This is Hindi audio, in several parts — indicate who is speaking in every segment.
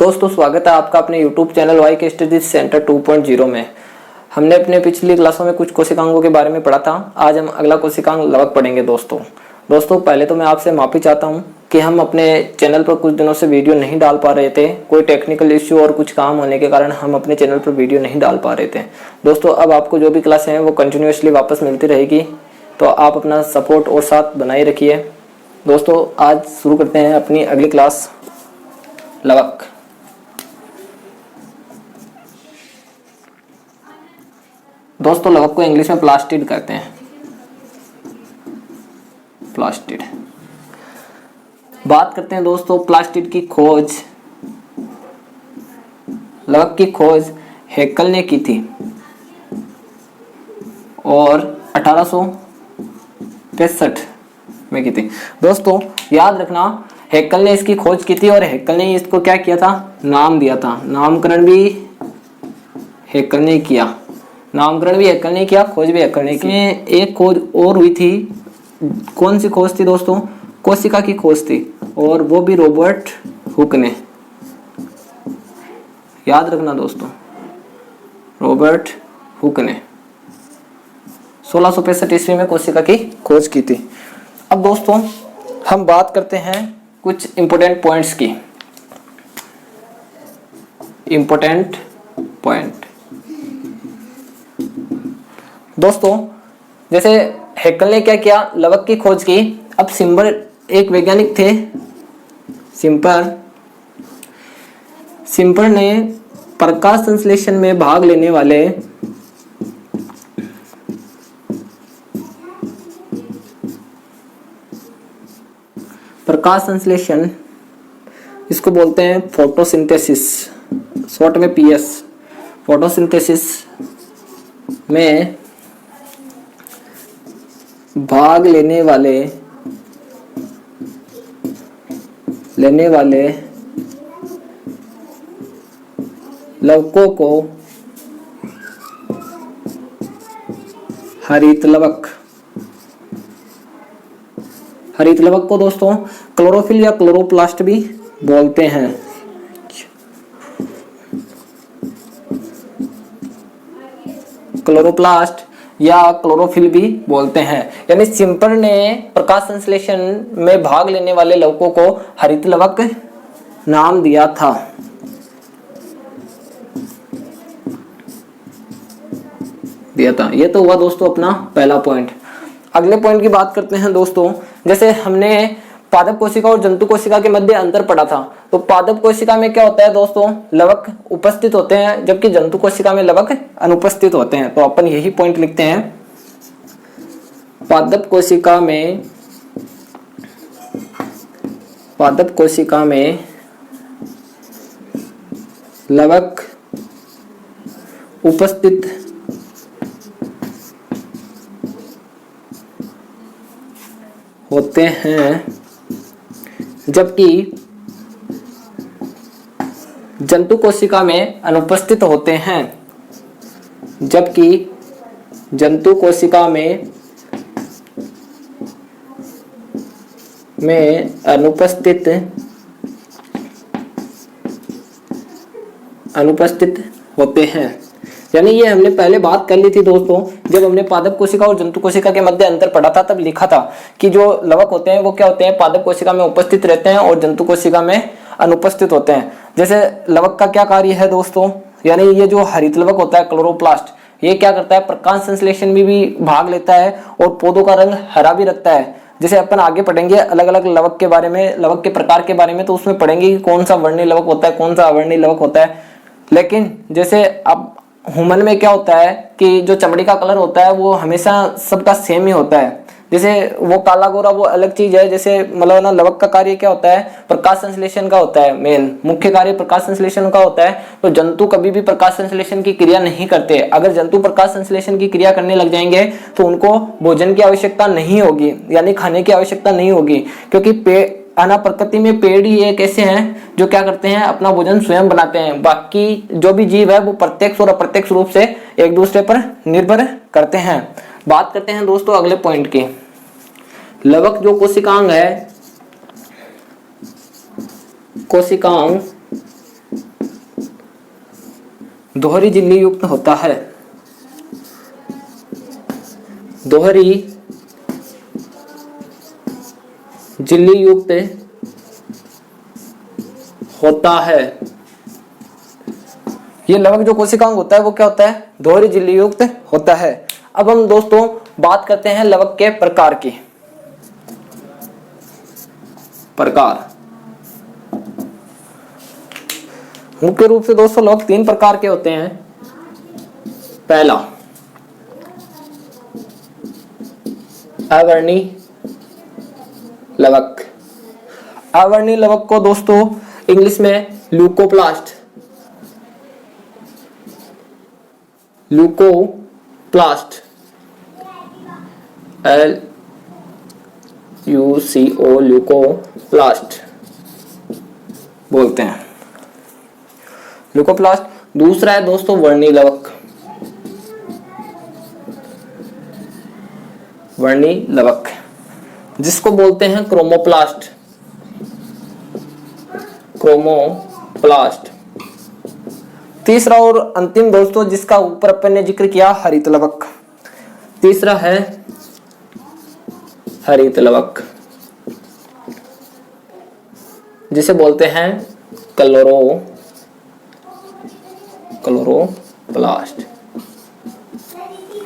Speaker 1: दोस्तों स्वागत है आपका अपने YouTube चैनल वाई के स्टडी सेंटर 2.0 में। हमने अपने पिछली क्लासों में कुछ कोशिकांगों के बारे में पढ़ा था। आज हम अगला कोशिकांग लवक पढ़ेंगे। दोस्तों पहले तो मैं आपसे माफ़ी चाहता हूं कि हम अपने चैनल पर कुछ दिनों से वीडियो नहीं डाल पा रहे थे। कोई टेक्निकल इश्यू और कुछ काम होने के कारण हम अपने चैनल पर वीडियो नहीं डाल पा रहे थे। दोस्तों अब आपको जो भी क्लासें हैं वो कंटिन्यूसली वापस मिलती रहेगी, तो आप अपना सपोर्ट और साथ बनाए रखिए। दोस्तों आज शुरू करते हैं अपनी अगली क्लास लवक। दोस्तों लवक को इंग्लिश में प्लास्टिड कहते हैं। प्लास्टिड। बात करते हैं दोस्तों प्लास्टिड की खोज। लवक की खोज हेक्कल ने की थी और 1865 में की थी। दोस्तों याद रखना, हेक्कल ने इसकी खोज की थी और हेक्कल ने इसको क्या किया था, नाम दिया था। नामकरण भी हेक्कल ने किया, नामकरण भी हेक्कल ने किया, खोज भी हेक्कल ने की। एक खोज और हुई थी। कौन सी खोज थी दोस्तों? कोशिका की खोज थी, और वो भी रॉबर्ट हुक ने। याद रखना दोस्तों, रॉबर्ट हुक ने 1665 ईस्वी में कोशिका की खोज की थी। अब दोस्तों हम बात करते हैं कुछ इंपॉर्टेंट पॉइंट्स की। इंपॉर्टेंट पॉइंट दोस्तों, जैसे हेक्कल ने क्या किया, लवक की खोज की। अब सिम्बर एक वैज्ञानिक थे, सिम्पर ने प्रकाश संश्लेषण में भाग लेने वाले प्रकाश संश्लेषण, इसको बोलते हैं फोटोसिंथेसिस, शॉर्ट में पीएस, फोटोसिंथेसिस में भाग लेने वाले लवकों को हरित लवक को दोस्तों क्लोरोफिल या क्लोरोप्लास्ट भी बोलते हैं। क्लोरोप्लास्ट या क्लोरोफिल भी बोलते हैं। यानी सिम्पर ने प्रकाश संश्लेषण में भाग लेने वाले लवकों को हरित लवक नाम दिया था। ये तो हुआ दोस्तों अपना पहला पॉइंट। अगले पॉइंट की बात करते हैं दोस्तों। जैसे हमने पादप कोशिका और जंतु कोशिका के मध्य अंतर पढ़ा था, तो पादप कोशिका में क्या होता है दोस्तों, लवक उपस्थित होते हैं, जबकि जंतु कोशिका में लवक अनुपस्थित होते हैं। तो अपन यही पॉइंट लिखते हैं, पादप कोशिका में लवक उपस्थित होते हैं, जबकि जंतु कोशिका में अनुपस्थित होते हैं। जबकि जंतु कोशिका में अनुपस्थित होते हैं। यानी ये हमने पहले बात कर ली थी दोस्तों, जब हमने पादप कोशिका और जंतु कोशिका के मध्य अंतर पढ़ा था, तब लिखा था कि जो लवक होते हैं वो क्या होते हैं, पादप कोशिका में उपस्थित रहते हैं और जंतु कोशिका में अनुपस्थित होते हैं। जैसे लवक का क्या कार्य है दोस्तों, यानी ये जो हरित लवक होता है क्लोरोप्लास्ट, ये क्या करता है, प्रकाश संश्लेषण में भी भाग लेता है और पौधों का रंग हरा भी रखता है। जैसे अपन आगे पढ़ेंगे अलग अलग लवक के बारे में, लवक के प्रकार के बारे में, तो उसमें पढ़ेंगे कि कौन सा वर्णीय लवक होता है, कौन सा अवर्णीय लवक होता है। लेकिन जैसे अब ह्यूमन में क्या होता है कि जो चमड़ी का कलर होता है वो हमेशा सबका सेम ही होता है। जैसे वो काला गोरा वो अलग चीज है। जैसे मतलब ना लवक का कार्य क्या होता है, प्रकाश संश्लेषण का होता है, मेन मुख्य कार्य प्रकाश संश्लेषण का होता है। तो जंतु कभी भी प्रकाश संश्लेषण की क्रिया नहीं करते। अगर जंतु प्रकाश संश्लेषण की क्रिया करने लग जाएंगे तो उनको भोजन की आवश्यकता नहीं होगी, यानी खाने की आवश्यकता नहीं होगी, क्योंकि प्रकृति में पेड़ ही एक ऐसे हैं जो क्या करते हैं, अपना भोजन स्वयं बनाते हैं। बाकी जो भी जीव है वो प्रत्यक्ष और अप्रत्यक्ष रूप से एक दूसरे पर निर्भर करते हैं। बात करते हैं दोस्तों अगले पॉइंट की। लवक जो कोशिकांग है, कोशिकांग दोहरी झिल्ली युक्त होता है, दोहरी झिल्ली युक्त होता है। ये लवक जो कोशिकांग होता है वो क्या होता है, दोहरी झिल्ली युक्त होता है। अब हम दोस्तों बात करते हैं लवक के प्रकार की। प्रकार मुख्य रूप से दोस्तों लवक 3 प्रकार के होते हैं। पहला अवर्णी लवक। अवर्णी लवक को दोस्तों इंग्लिश में ल्यूकोप्लास्ट, ल्यूकोप्लास्ट LUCO ल्यूकोप्लास्ट बोलते हैं, ल्यूकोप्लास्ट। दूसरा है दोस्तों वर्णी लवक, वर्णी लवक जिसको बोलते हैं क्रोमोप्लास्ट, क्रोमोप्लास्ट। तीसरा और अंतिम दोस्तों जिसका ऊपर अपन ने जिक्र किया, हरित लवक। तीसरा है हरित लवक जिसे बोलते हैं क्लोरोप्लास्ट।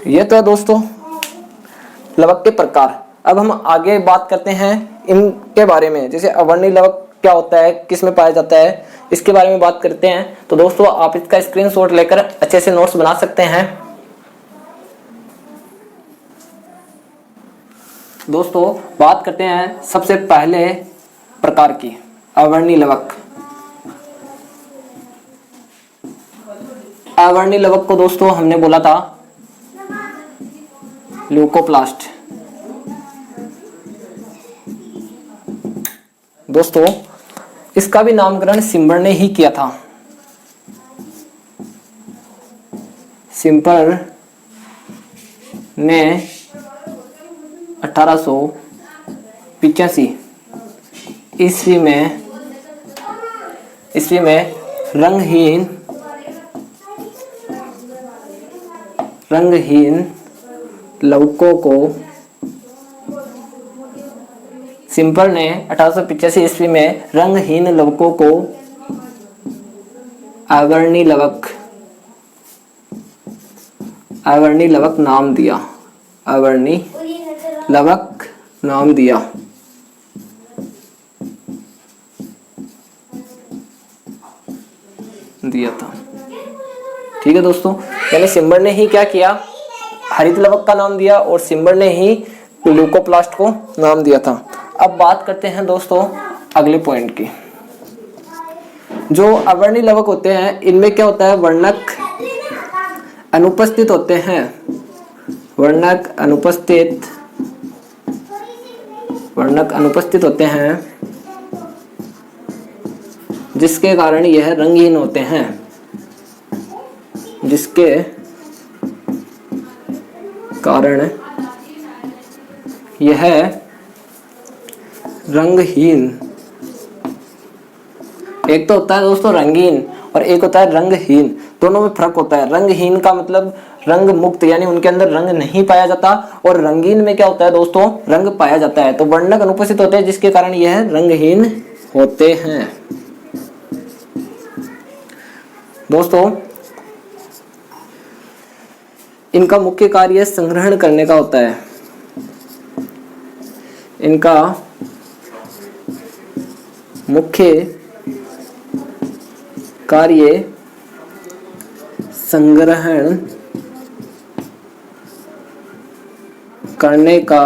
Speaker 1: ये तो है दोस्तों लवक के प्रकार। अब हम आगे बात करते हैं इनके बारे में, जैसे अवर्णी लवक क्या होता है, किस में पाया जाता है, इसके बारे में बात करते हैं। तो दोस्तों आप इसका स्क्रीनशॉट लेकर अच्छे से नोट्स बना सकते हैं। दोस्तों बात करते हैं सबसे पहले प्रकार की, अवर्णी लवक। अवर्णी लवक को दोस्तों हमने बोला था ल्यूकोप्लास्ट। दोस्तों इसका भी नामकरण सिम्बर ने ही किया था। सिम्बर ने 1885 ईस्वी में रंगहीन लवकों को, सिम्पर ने 1885 ईस्वी में रंगहीन लवकों को अवर्णी लवक नाम दिया, अवर्णी लवक नाम दिया। था ठीक है दोस्तों, यानी सिम्बर ने ही क्या किया, हरित लवक का नाम दिया और सिम्बर ने ही ल्यूकोप्लास्ट को नाम दिया था। अब बात करते हैं दोस्तों अगले पॉइंट की। जो अवर्णी लवक होते हैं इनमें क्या होता है, वर्णक अनुपस्थित होते हैं, वर्णक अनुपस्थित होते हैं, जिसके कारण यह रंगहीन होते हैं, जिसके कारण यह रंगहीन, एक तो होता है दोस्तों रंगीन और एक होता है रंगहीन, दोनों में फर्क होता है। रंगहीन का मतलब रंग मुक्त, यानी उनके अंदर रंग नहीं पाया जाता, और रंगीन में क्या होता है दोस्तों, रंग पाया जाता है। तो वर्णक अनुपस्थित होते हैं जिसके कारण यह रंगहीन होते हैं। दोस्तों इनका मुख्य कार्य संग्रहण करने का होता है, इनका मुख्य कार्य संग्रहण करने का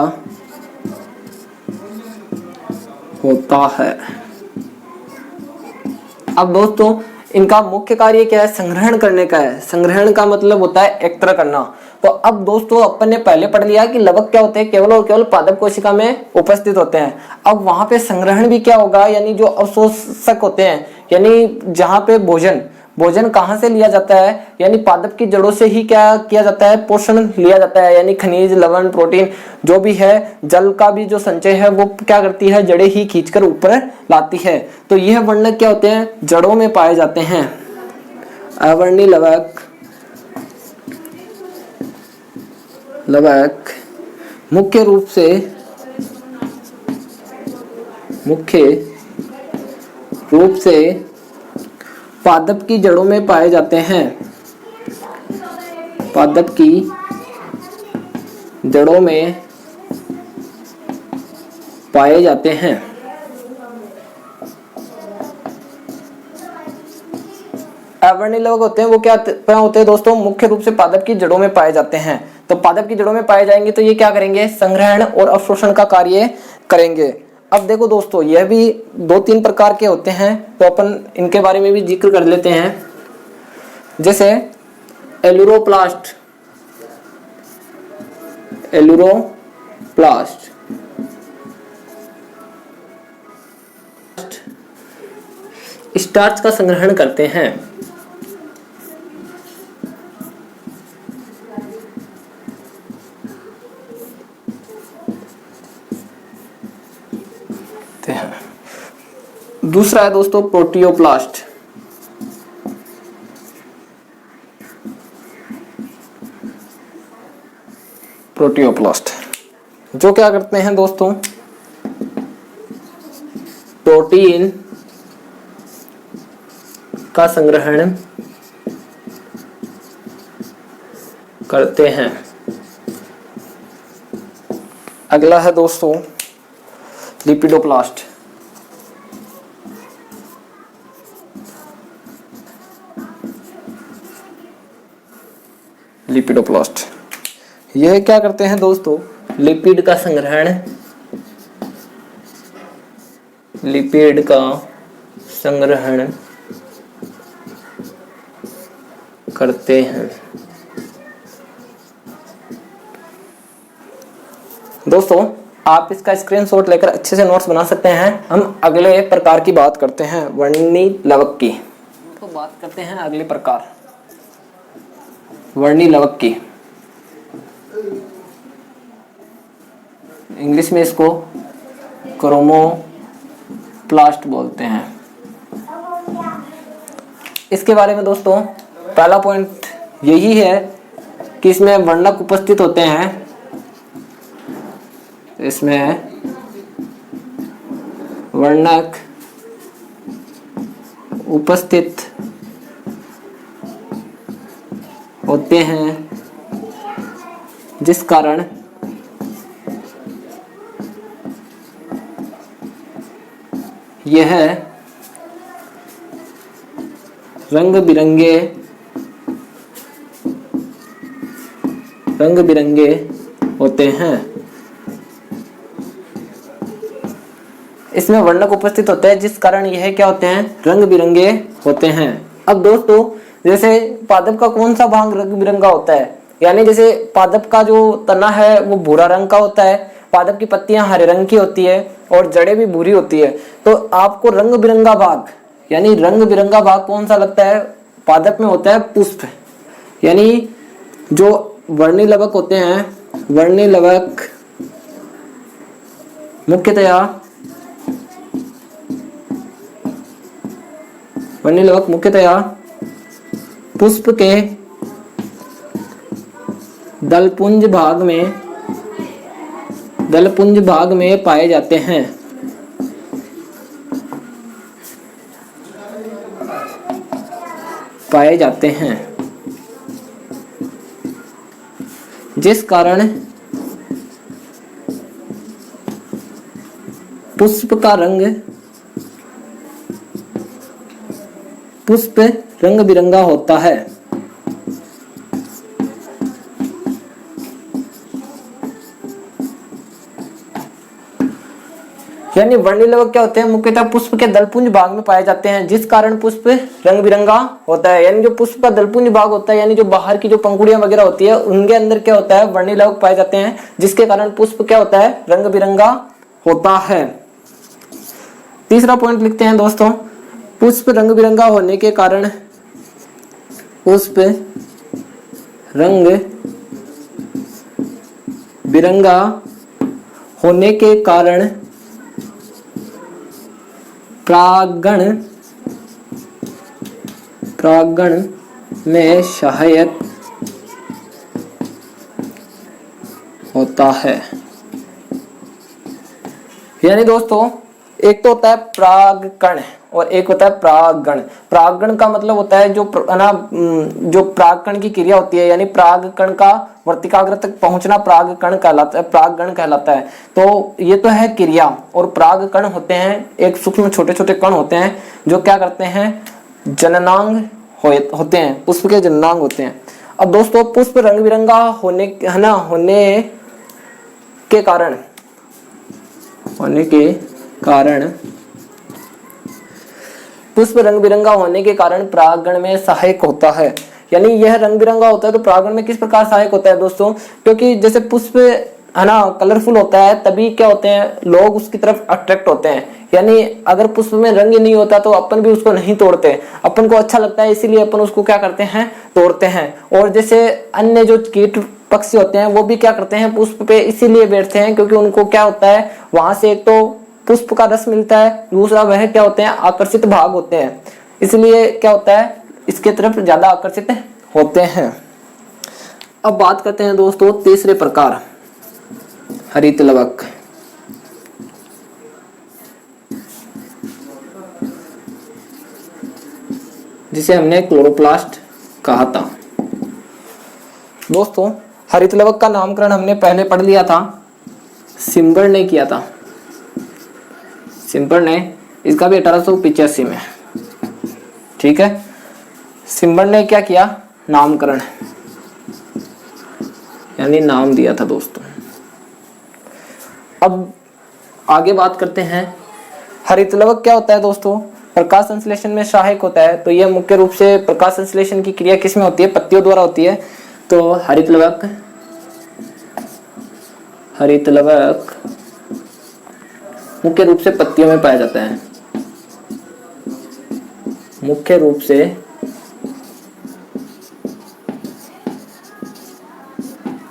Speaker 1: होता है। अब दोस्तों इनका मुख्य कार्य क्या है, संग्रहण करने का है। संग्रहण का मतलब होता है एकत्र करना। तो अब दोस्तों अपन ने पहले पढ़ लिया कि लवक क्या होते हैं, केवल और केवल पादप कोशिका में उपस्थित होते हैं। अब वहां पे संग्रहण भी क्या होगा, यानी जो अवशोषक होते हैं, यानी जहां पे भोजन कहाँ से लिया जाता है, यानी पादप की जड़ों से ही क्या किया जाता है, पोषण लिया जाता है। यानी खनिज, लवण, प्रोटीन जो भी है, जल का भी जो संचय है वो क्या करती है, जड़ें ही खींचकर ऊपर लाती है। तो यह वर्णक क्या होते हैं, जड़ों में पाए जाते हैं। अवर्णी लवक मुख्य रूप से पादप की जड़ों में पाए जाते हैं। पादप की जड़ों में पाए जाते हैं। अवर्णी लवक होते हैं वो क्या होते हैं दोस्तों, मुख्य रूप से पादप की जड़ों में पाए जाते हैं। तो पादप की जड़ों में पाए जाएंगे तो ये क्या करेंगे, संग्रहण और अवशोषण का कार्य करेंगे। अब देखो दोस्तों, यह भी 2-3 प्रकार के होते हैं, तो अपन इनके बारे में भी जिक्र कर लेते हैं। जैसे एलुरोप्लास्ट स्टार्च का संग्रहण करते हैं। दूसरा है दोस्तों प्रोटियोप्लास्ट। जो क्या करते हैं दोस्तों, प्रोटीन का संग्रहण करते हैं। अगला है दोस्तों लिपिडोप्लास्ट। यह क्या करते हैं दोस्तों, लिपिड का संग्रहण करते हैं। दोस्तों आप इसका स्क्रीनशॉट लेकर अच्छे से नोट्स बना सकते हैं। हम अगले प्रकार की बात करते हैं, वर्णी लवक की। तो बात करते हैं अगले प्रकार, वर्णी लवक की। इंग्लिश में इसको क्रोमोप्लास्ट बोलते हैं। इसके बारे में दोस्तों पहला पॉइंट यही है कि इसमें वर्णक उपस्थित होते हैं। इसमें वर्णक उपस्थित होते हैं, जिस कारण यह रंग बिरंगे होते हैं। इसमें वर्णक उपस्थित होते हैं जिस कारण यह क्या होते हैं, रंग बिरंगे होते हैं। अब दोस्तों जैसे पादप का कौन सा भाग रंग बिरंगा होता है, यानी जैसे पादप का जो तना है वो भूरा रंग का होता है, पादप की पत्तियां हरे रंग की होती है और जड़ें भी भूरी होती है। तो आपको रंग बिरंगा भाग, यानी रंग बिरंगा भाग कौन सा लगता है, पादप में होता है पुष्प। यानी जो वर्णी लवक होते हैं, वर्णी लवक मुख्यतया पुष्प के दलपुंज भाग में पाए जाते हैं। जिस कारण पुष्प रंग बिरंगा होता है। यानी वर्णी लवक क्या होते हैं, मुख्यतः पुष्प के दलपुंज भाग में पाए जाते हैं, जिस कारण पुष्प रंग बिरंगा होता है। यानी जो पुष्प का दलपुंज भाग होता है, यानी जो बाहर की जो पंखुड़ियां वगैरह होती है, उनके अंदर क्या होता है, वर्णी लवक पाए जाते हैं, जिसके कारण पुष्प क्या होता है, रंग बिरंगा होता है। तीसरा पॉइंट लिखते हैं दोस्तों, पुष्प रंग बिरंगा होने के कारण परागण में सहायक होता है। यानी दोस्तों एक तो होता है परागकण और एक होता है परागगण। परागगण का मतलब होता है जो जो परागकण की क्रिया होती है, यानी परागकण का वर्तिकाग्र तक पहुंचना परागकण कहलाता है, परागगण कहलाता है। तो ये तो है क्रिया। और परागकण होते हैं एक सूक्ष्म छोटे छोटे कण होते हैं जो क्या करते हैं, जननांग होते हैं, पुष्प के जननांग होते हैं। अब दोस्तों पुष्प रंग बिरंगा होने के कारण पुष्प रंग बिरंगा होने के कारण परागण में सहायक होता है। यानी यह रंग बिरंगा होता है तो परागण में किस प्रकार सहायक होता है दोस्तों, क्योंकि जैसे पुष्प कलरफुल होता है तभी क्या होते हैं, लोग उसकी तरफ अट्रैक्ट होते हैं। यानी अगर पुष्प में रंग ही नहीं होता तो अपन भी उसको नहीं तोड़ते, अपन को अच्छा लगता है इसीलिए अपन उसको क्या करते हैं, तोड़ते हैं। और जैसे अन्य जो कीट पक्षी होते हैं वो भी क्या करते हैं, पुष्प पे इसीलिए बैठते हैं क्योंकि उनको क्या होता है, वहां से एक तो पुष्प का रस मिलता है, दूसरा वह क्या होते हैं, आकर्षित भाग होते हैं, इसलिए क्या होता है, इसके तरफ ज्यादा आकर्षित होते हैं। अब बात करते हैं दोस्तों तीसरे प्रकार, हरित लवक। जिसे हमने क्लोरोप्लास्ट कहा था। दोस्तों हरित लवक का नामकरण हमने पहले पढ़ लिया था, सिम्बर ने किया था, सिम्बर ने, इसका भी 1885 में, ठीक है। सिम्बर ने क्या किया, नामकरण, यानी नाम दिया था दोस्तों। अब आगे बात करते हैं, हरित लवक क्या होता है दोस्तों, प्रकाश संश्लेषण में सहायक होता है। तो यह मुख्य रूप से प्रकाश संश्लेषण की क्रिया किसमें होती है, पत्तियों द्वारा होती है। तो हरित लवक मुख्य रूप से पत्तियों में पाया जाता है, मुख्य रूप से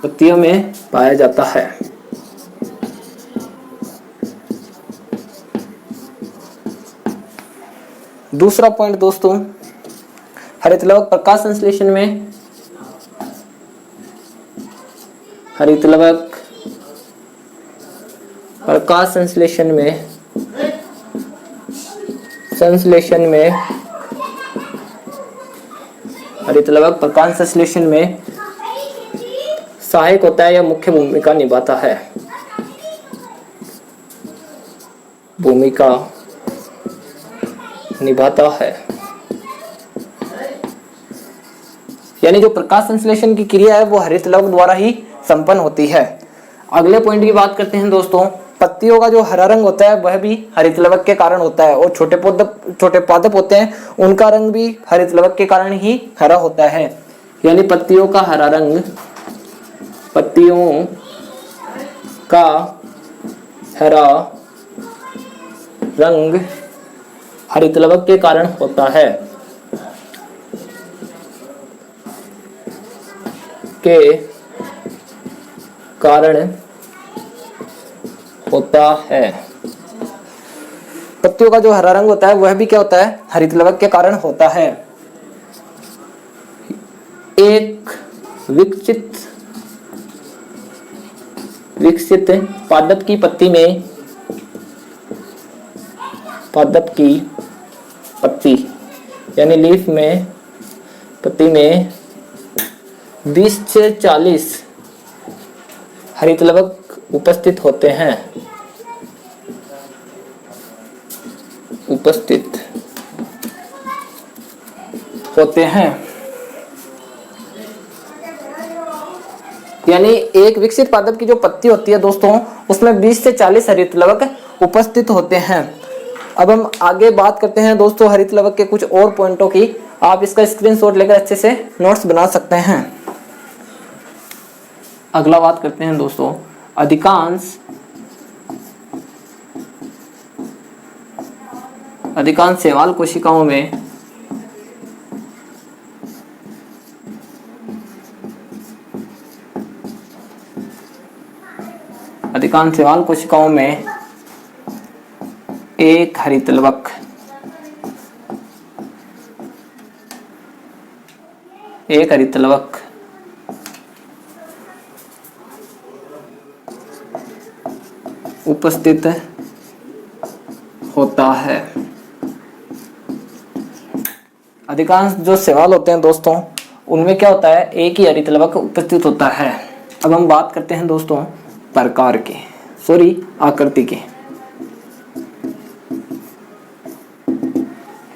Speaker 1: पत्तियों में पाया जाता है। दूसरा पॉइंट दोस्तों, हरित लवक प्रकाश संश्लेषण में, हरित लवक प्रकाश संश्लेषण में हरित लवक प्रकाश संश्लेषण में सहायक होता है या मुख्य भूमिका निभाता है, भूमिका निभाता है। यानी जो प्रकाश संश्लेषण की क्रिया है वो हरित लवक द्वारा ही संपन्न होती है। अगले पॉइंट की बात करते हैं दोस्तों, पत्तियों का जो हरा रंग होता है वह भी हरित लवक के कारण होता है, और छोटे पादप होते हैं उनका रंग भी हरित लवक के कारण ही हरा होता है। यानी पत्तियों का हरा रंग, पत्तियों का हरा रंग हरित लवक के कारण होता है, के कारण होता है। पत्तियों का जो हरा रंग होता है वह भी क्या होता है, हरित लवक के कारण होता है। एक विकसित पादप की पत्ती में, पादप की पत्ती यानी लीफ में, पत्ती में 20 से 40 हरित लवक उपस्थित होते हैं, यानी एक विकसित पादप की जो पत्ती होती है दोस्तों उसमें 20 से 40 हरित लवक उपस्थित होते हैं। अब हम आगे बात करते हैं दोस्तों हरित लवक के कुछ और पॉइंटों की। आप इसका स्क्रीनशॉट लेकर अच्छे से नोट्स बना सकते हैं। अगला बात करते हैं दोस्तों, अधिकांश शैवाल कोशिकाओं में एक हरित लवक एक हरित लवक उपस्थित होता है। अधिकांश जो सवाल होते हैं दोस्तों उनमें क्या होता है, एक ही हरित लवक उपस्थित होता है। अब हम बात करते हैं दोस्तों प्रकार की, आकृति की,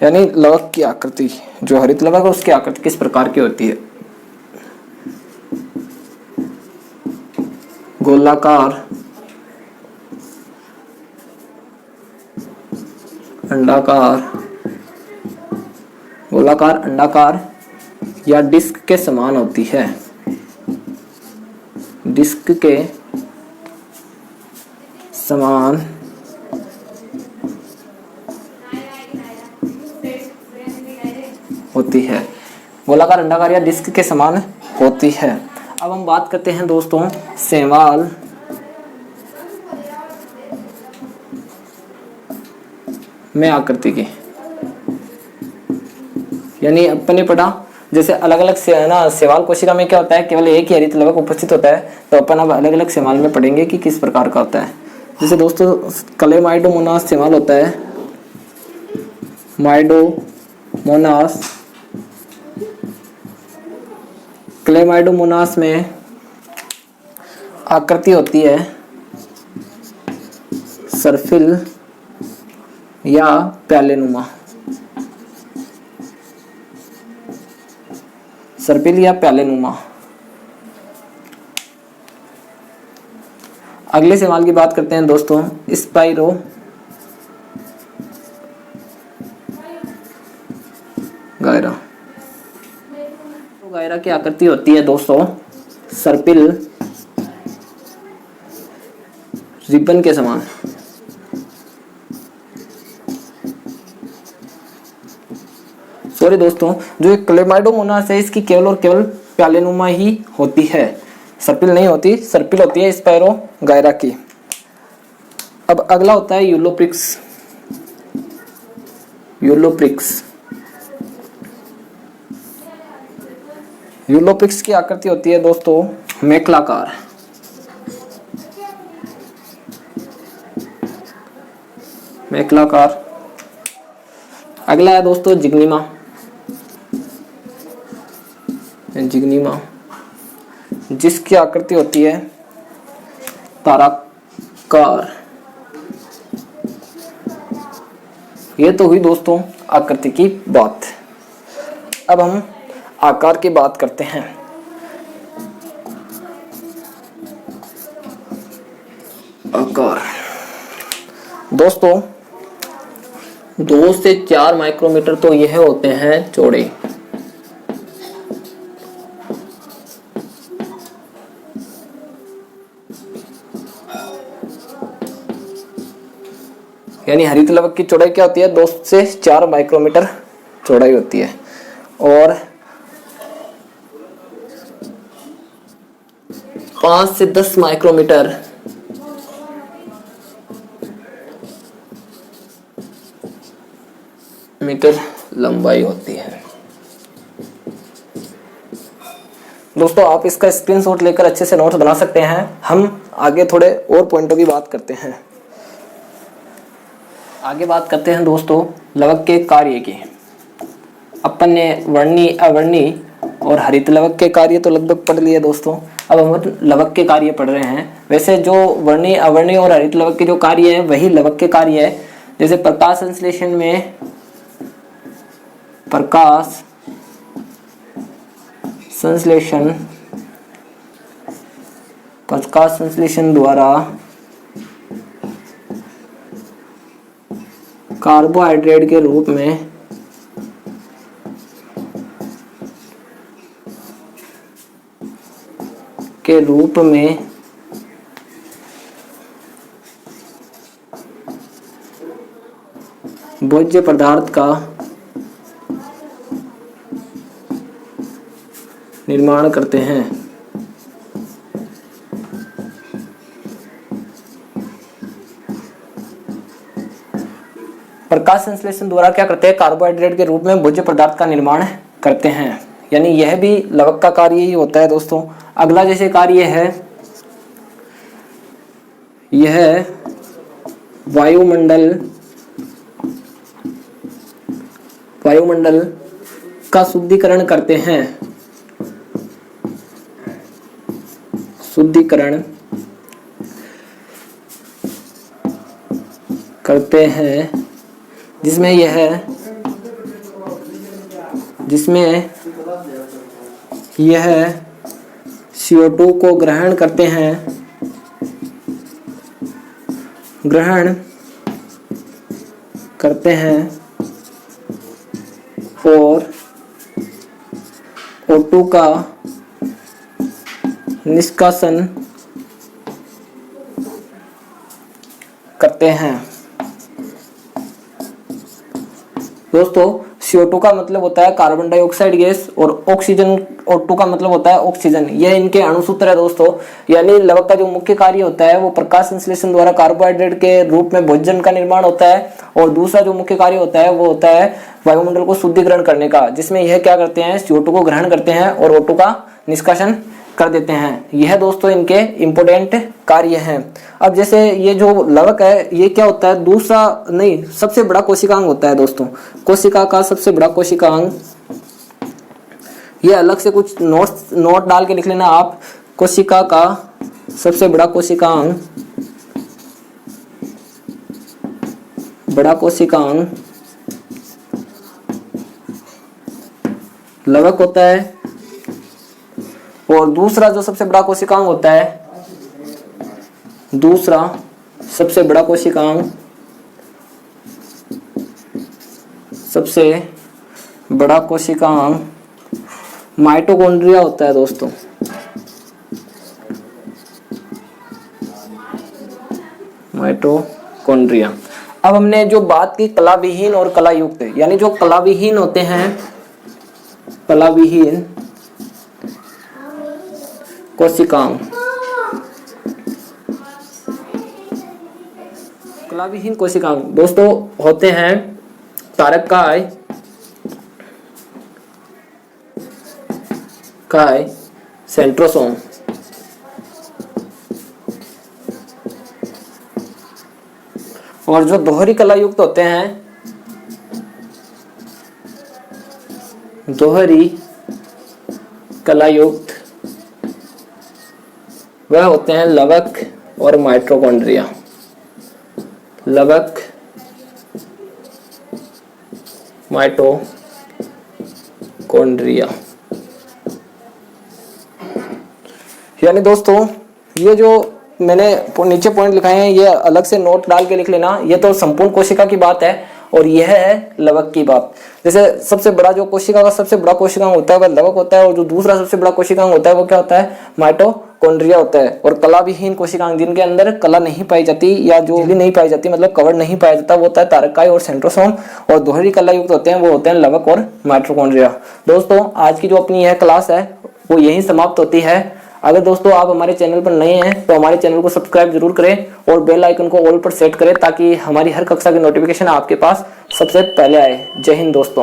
Speaker 1: यानी लवक की आकृति, जो हरित लवक है उसकी आकृति किस प्रकार की होती है। गोलाकार, अंडाकार, गोलाकार, अंडाकार या डिस्क के समान होती है। डिस्क के समान होती है। गोलाकार, अंडाकार या डिस्क के समान होती है। अब हम बात करते हैं दोस्तों शैवाल में आकृति की, यानी अपन ने पढ़ा जैसे अलग अलग से है ना, शैवाल कोशिका में क्या होता है, केवल एक ही हरित लवक उपस्थित होता है। तो अपन अब अलग अलग शैवाल में पढ़ेंगे कि किस प्रकार का होता है। जैसे दोस्तों क्लेमाइडोमोनास शैवाल होता है, माइडोमोनास, क्लेमाइडोमोनास में आकृति होती है सर्पिल या प्यालेनुमा, सर्पिल या प्यालेनुमा। अगले सवाल की बात करते हैं दोस्तों स्पाइरो गायरा। तो गायरा की आकृति होती है दोस्तों सर्पिल रिबन के समान। सॉरी दोस्तों, जो क्लेमाइडोमोनास है इसकी केवल और केवल प्यालेनुमा ही होती है, सर्पिल नहीं होती। सर्पिल होती है स्पाइरो गायरा की। अब अगला होता है यूलोप्रिक्स। यूलोप्रिक्स की आकृति होती है दोस्तों मेखलाकार। अगला है दोस्तों जिग्निमा, जिसकी आकृति होती है ताराकार। ये तो हुई दोस्तों आकृति की बात। अब हम आकार की बात करते हैं। आकार दोस्तों 2 से 4 माइक्रोमीटर तो यह होते हैं चौड़े। यानी हरित लवक की चौड़ाई क्या होती है, 2 से 4 माइक्रोमीटर चौड़ाई होती है। और 5 से 10 माइक्रोमीटर लंबाई होती है। दोस्तों आप इसका स्क्रीनशॉट लेकर अच्छे से नोट्स बना सकते हैं। हम आगे थोड़े और पॉइंटों की बात करते हैं। आगे बात करते हैं दोस्तों लवक के कार्य की। अपन ने वर्णी, अवर्णी और हरित लवक के कार्य तो लगभग पढ़ लिए दोस्तों। अब हम लवक के कार्य पढ़ रहे हैं। वैसे जो वर्णी, अवर्णी और हरित लवक के जो कार्य है वही लवक के कार्य है। जैसे प्रकाश संश्लेषण द्वारा कार्बोहाइड्रेट के रूप में भोज्य पदार्थ का निर्माण करते हैं। प्रकाश संश्लेषण द्वारा क्या करते हैं, कार्बोहाइड्रेट के रूप में भोज्य पदार्थ का निर्माण करते हैं। यानी यह भी लवक का कार्य ही होता है दोस्तों। अगला जैसे कार्य है, यह वायुमंडल का शुद्धिकरण करते हैं, शुद्धिकरण करते हैं, जिसमें यह CO2 को ग्रहण करते हैं, और O2 का निष्कासन करते हैं। दोस्तों CO2 का मतलब होता है कार्बन डाइऑक्साइड गैस, और ऑक्सीजन O2 का मतलब होता है ऑक्सीजन। यह इनके अणुसूत्र है दोस्तों। यानी लवक का जो मुख्य कार्य होता है वो प्रकाश संश्लेषण द्वारा कार्बोहाइड्रेट के रूप में भोजन का निर्माण होता है, और दूसरा जो मुख्य कार्य होता है वो होता है वायुमंडल को शुद्धिकरण करने का, जिसमें यह क्या करते हैं, CO2 को ग्रहण करते हैं और O2 का निष्कासन कर देते हैं। यह दोस्तों इनके इंपोर्टेंट कार्य हैं। अब जैसे ये जो लवक है ये क्या होता है, दूसरा नहीं सबसे बड़ा कोशिकांग होता है दोस्तों। कोशिका का सबसे बड़ा कोशिकांग, ये अलग से कुछ नोट डाल के लिख लेना आप। कोशिका का सबसे बड़ा कोशिकांग, लवक होता है। और दूसरा जो सबसे बड़ा कोशिकांग होता है, दूसरा सबसे बड़ा कोशिकांग, सबसे बड़ा कोशिकांग माइटोकॉन्ड्रिया होता है दोस्तों। माइटोकॉन्ड्रिया। अब हमने जो बात की कला विहीन और कला युक्त, यानी जो कला विहीन होते हैं, कला विहीन कोशिकांग, कला विहीन कोशिकांग दोस्तों होते हैं तारकाय, सेंट्रोसोम। और जो दोहरी कला युक्त होते हैं, दोहरी कला युक्त, वह होते हैं लवक और माइटोकॉन्ड्रिया। लवक, माइटोकॉन्ड्रिया। यानी दोस्तों ये जो मैंने नीचे पॉइंट लिखाए हैं ये अलग से नोट डाल के लिख लेना। ये तो संपूर्ण कोशिका की बात है और यह है लवक की बात। जैसे सबसे बड़ा जो कोशिका का सबसे बड़ा कोशिकांग होता है वह लवक होता है, और जो दूसरा सबसे बड़ा कोशिकांग होता है वो क्या होता है, माइटोकॉन्ड्रिया होता है। और कला विहीन कोशिकांग, जिनके अंदर कला नहीं पाई जाती या जो भी नहीं पाई जाती, मतलब कवर नहीं पाया जाता, वो होता है तारकाय और सेंट्रोसोम। और दोहरी कला युक्त होते हैं वो होते हैं लवक और माइटोकॉन्ड्रिया। दोस्तों आज की जो अपनी यह क्लास है वो यहीं समाप्त होती है। अगर दोस्तों आप हमारे चैनल पर नए हैं तो हमारे चैनल को सब्सक्राइब जरूर करें और बेल आइकन को ऑल पर सेट करें, ताकि हमारी हर कक्षा की नोटिफिकेशन आपके पास सबसे पहले आए। जय हिंद दोस्तों।